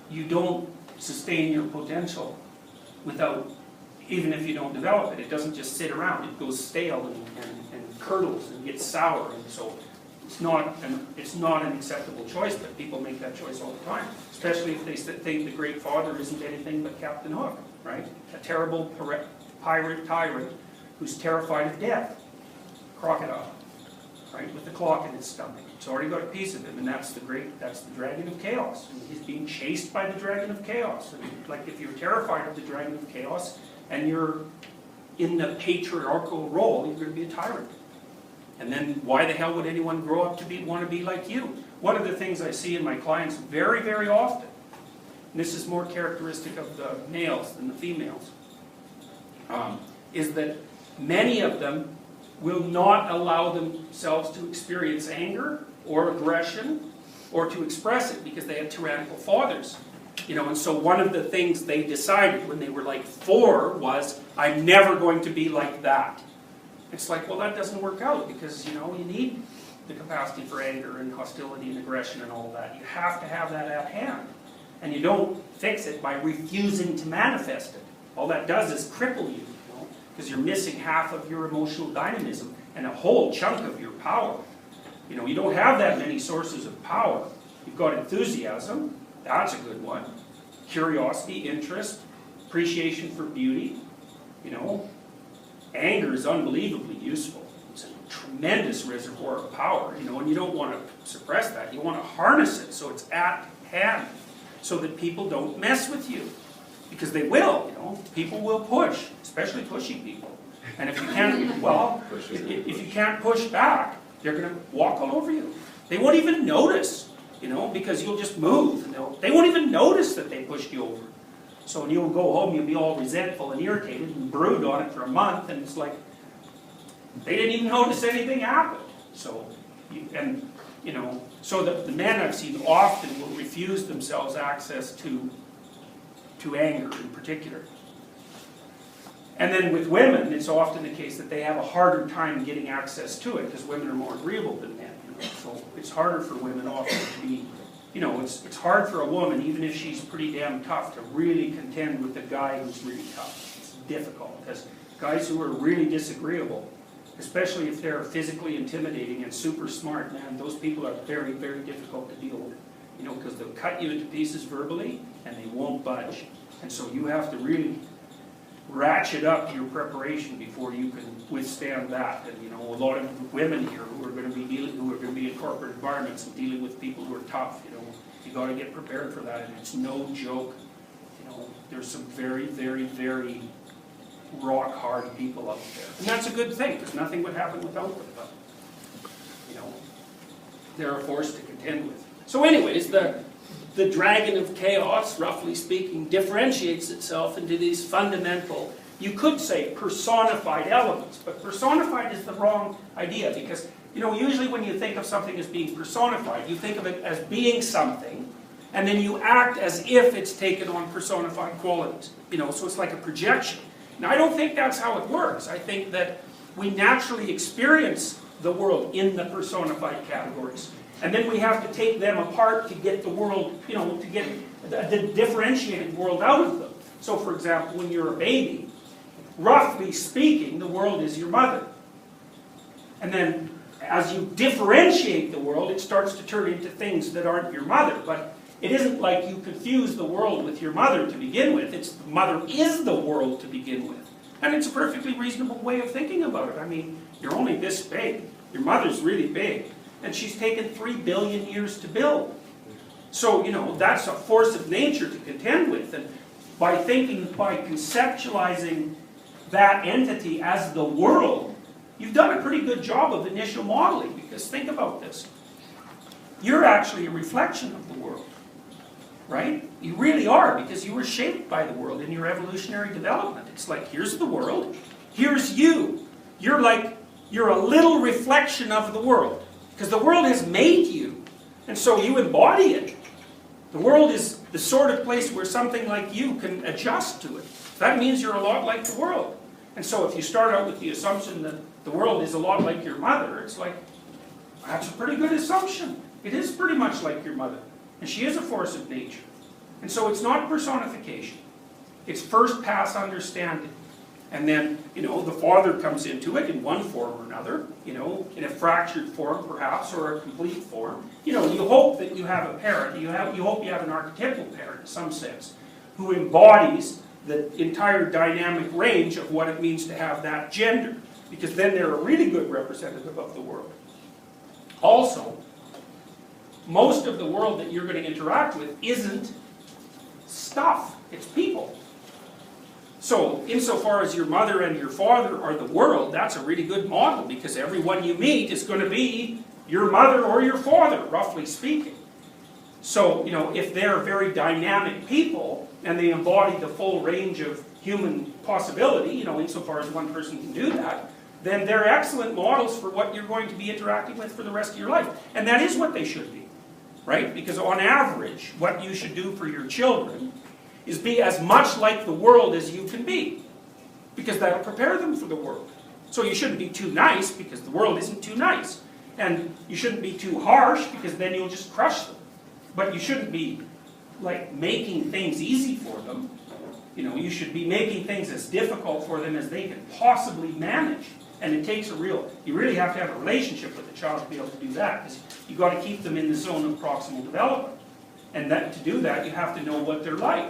you don't sustain your potential without, even if you don't develop it. It doesn't just sit around. It goes stale and curdles and gets sour. And so it's not an acceptable choice, but people make that choice all the time. Especially if they think the Great Father isn't anything but Captain Hook, right? A terrible pirate tyrant who's terrified of death. Crocodile, right? With the clock in his stomach. It's already got a piece of him, and that's the Dragon of Chaos. And he's being chased by the Dragon of Chaos. And like, if you're terrified of the Dragon of Chaos and you're in the patriarchal role, you're going to be a tyrant. And then why the hell would anyone grow up to want to be like you? One of the things I see in my clients very, very often, and this is more characteristic of the males than the females, is that many of them will not allow themselves to experience anger or aggression or to express it because they had tyrannical fathers. And so one of the things they decided when they were like 4 was, I'm never going to be like that. It's like, well, that doesn't work out because, you need the capacity for anger and hostility and aggression and all that. You have to have that at hand. And you don't fix it by refusing to manifest it. All that does is cripple you, because you're missing half of your emotional dynamism and a whole chunk of your power. You don't have that many sources of power. You've got enthusiasm, that's a good one. Curiosity, interest, appreciation for beauty. Anger is unbelievably useful. It's a tremendous reservoir of power, and you don't want to suppress that. You want to harness it so it's at hand, so that people don't mess with you. Because they will, people will push, especially pushy people. And if you can't, well, if you can't push back, they're going to walk all over you. They won't even notice, because you'll just move. And they won't even notice that they pushed you over. So when you'll go home, you'll be all resentful and irritated and brood on it for a month, and it's like, they didn't even notice anything happened. So, so the men I've seen often will refuse themselves access to anger in particular. And then with women, it's often the case that they have a harder time getting access to it, because women are more agreeable than men. So it's harder for women often to be, it's hard for a woman, even if she's pretty damn tough, to really contend with a guy who's really tough. It's difficult, because guys who are really disagreeable, especially if they're physically intimidating and super smart, man, those people are very, very difficult to deal with. Because they'll cut you into pieces verbally, and they won't budge. And so you have to really ratchet up your preparation before you can withstand that. And a lot of women here who are going to be in corporate environments and dealing with people who are tough, you got to get prepared for that, and it's no joke. There's some very, very, very rock hard people out there, and that's a good thing, because nothing would happen without them. But they're a force to contend with. So anyways, the Dragon of Chaos, roughly speaking, differentiates itself into these fundamental, you could say, personified elements. But personified is the wrong idea, because usually when you think of something as being personified, you think of it as being something, and then you act as if it's taken on personified qualities. So it's like a projection. Now, I don't think that's how it works. I think that we naturally experience the world in the personified categories. And then we have to take them apart to get the world, to get the differentiated world out of them. So, for example, when you're a baby, roughly speaking, the world is your mother. And then, as you differentiate the world, it starts to turn into things that aren't your mother. But it isn't like you confuse the world with your mother to begin with. It's the mother is the world to begin with. And it's a perfectly reasonable way of thinking about it. I mean, you're only this big. Your mother's really big. And she's taken 3 billion years to build. So, that's a force of nature to contend with. And by conceptualizing that entity as the world, you've done a pretty good job of initial modeling. Because think about this. You're actually a reflection of the world. Right? You really are, because you were shaped by the world in your evolutionary development. It's like, here's the world, here's you. You're a little reflection of the world. Because the world has made you, and so you embody it. The world is the sort of place where something like you can adjust to it. That means you're a lot like the world. And so if you start out with the assumption that the world is a lot like your mother, it's like, that's a pretty good assumption. It is pretty much like your mother. And she is a force of nature. And so it's not personification. It's first pass understanding. And then, the Father comes into it in one form or another, in a fractured form perhaps, or a complete form. You hope that you have a parent, you hope you have an archetypal parent in some sense, who embodies the entire dynamic range of what it means to have that gender. Because then they're a really good representative of the world. Also, most of the world that you're going to interact with isn't stuff, it's people. So, insofar as your mother and your father are the world, that's a really good model, because everyone you meet is going to be your mother or your father, roughly speaking. So, if they're very dynamic people, and they embody the full range of human possibility, insofar as one person can do that, then they're excellent models for what you're going to be interacting with for the rest of your life. And that is what they should be, right? Because on average, what you should do for your children is be as much like the world as you can be, because that'll prepare them for the world. So you shouldn't be too nice, because the world isn't too nice. And you shouldn't be too harsh, because then you'll just crush them. But you shouldn't be, making things easy for them. You should be making things as difficult for them as they can possibly manage. And it takes you really have to have a relationship with the child to be able to do that, because you've got to keep them in the zone of proximal development. And to do that, you have to know what they're like.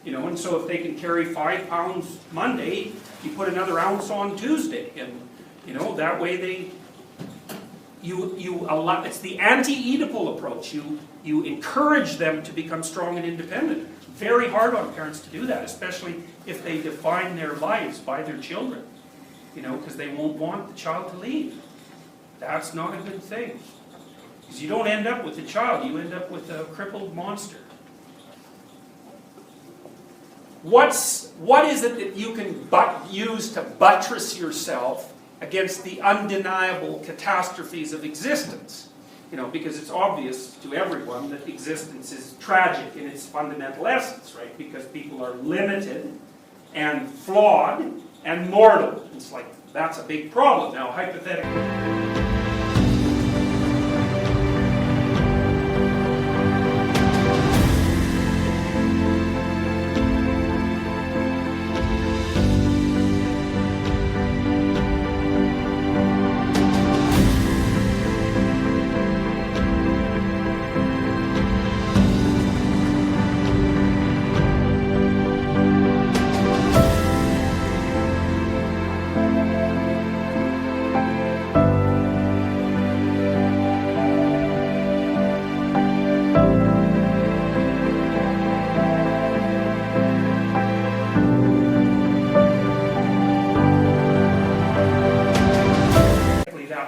And so if they can carry 5 pounds Monday, you put another ounce on Tuesday. And, that way you allow, it's the anti-Oedipal approach. You encourage them to become strong and independent. Very hard on parents to do that, especially if they define their lives by their children. Because they won't want the child to leave. That's not a good thing. Because you don't end up with the child, you end up with a crippled monster. What is it that you can use to buttress yourself against the undeniable catastrophes of existence? Because it's obvious to everyone that existence is tragic in its fundamental essence, right? Because people are limited and flawed and mortal. It's that's a big problem. Now, hypothetically,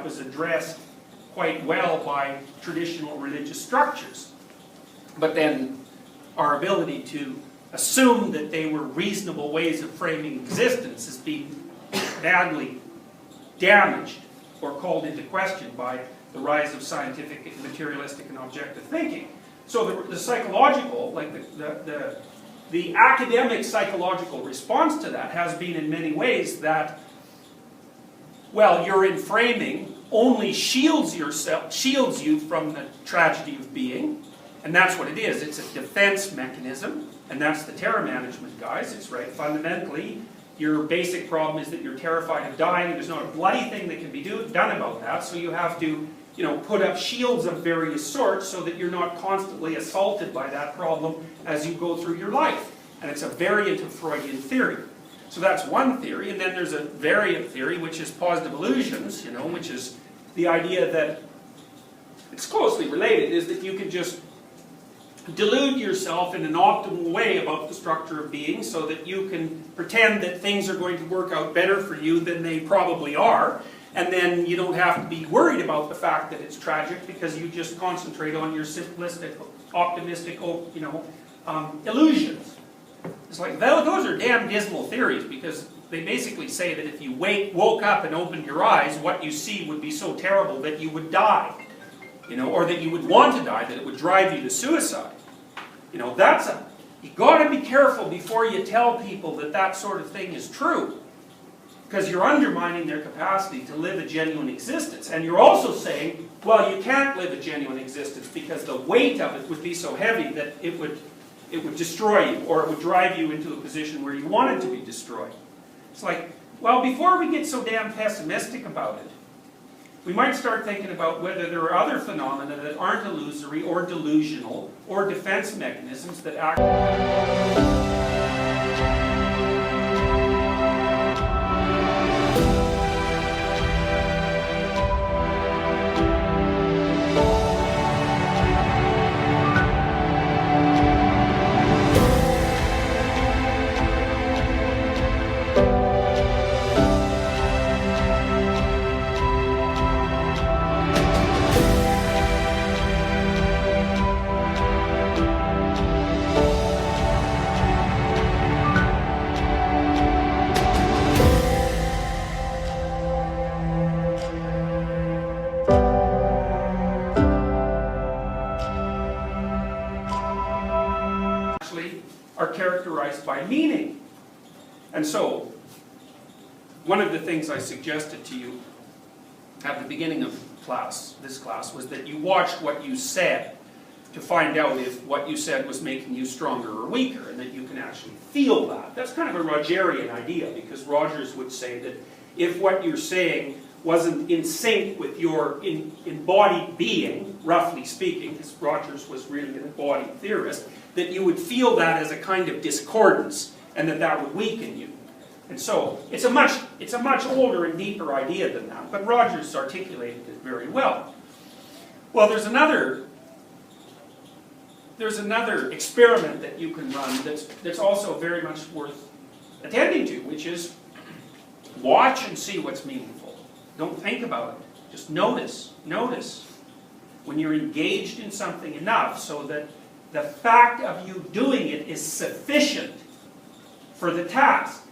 was addressed quite well by traditional religious structures. But then our ability to assume that they were reasonable ways of framing existence is being badly damaged or called into question by the rise of scientific, materialistic, and objective thinking. So the psychological, the academic psychological response to that has been in many ways that, well, your inframing only shields you from the tragedy of being, and that's what it is. It's a defense mechanism, and that's the terror management, guys. It's right. Fundamentally, your basic problem is that you're terrified of dying, and there's not a bloody thing that can be done about that, so you have to, put up shields of various sorts so that you're not constantly assaulted by that problem as you go through your life. And it's a variant of Freudian theory. So that's one theory, and then there's a variant theory, which is positive illusions, which is the idea that, it's closely related, is that you can just delude yourself in an optimal way about the structure of being so that you can pretend that things are going to work out better for you than they probably are, and then you don't have to be worried about the fact that it's tragic because you just concentrate on your simplistic, optimistic, illusions. It's like, those are damn dismal theories, because they basically say that if you woke up and opened your eyes, what you see would be so terrible that you would die. Or that you would want to die, that it would drive you to suicide. You got to be careful before you tell people that that sort of thing is true. Because you're undermining their capacity to live a genuine existence. And you're also saying, well, you can't live a genuine existence because the weight of it would be so heavy that it would it would destroy you, or it would drive you into a position where you wanted to be destroyed. It's like, well, before we get so damn pessimistic about it, we might start thinking about whether there are other phenomena that aren't illusory or delusional or defense mechanisms that act. Are characterized by meaning. And so, one of the things I suggested to you at the beginning of this class, was that you watched what you said to find out if what you said was making you stronger or weaker, and that you can actually feel that. That's kind of a Rogerian idea, because Rogers would say that if what you're saying wasn't in sync with your embodied being, roughly speaking, because Rogers was really an embodied theorist, that you would feel that as a kind of discordance, and that would weaken you. And so, it's a much older and deeper idea than that, but Rogers articulated it very well. Well, there's another experiment that you can run that's also very much worth attending to, which is watch and see what's meaningful. Don't think about it. Just notice. Notice when you're engaged in something enough so that the fact of you doing it is sufficient for the task.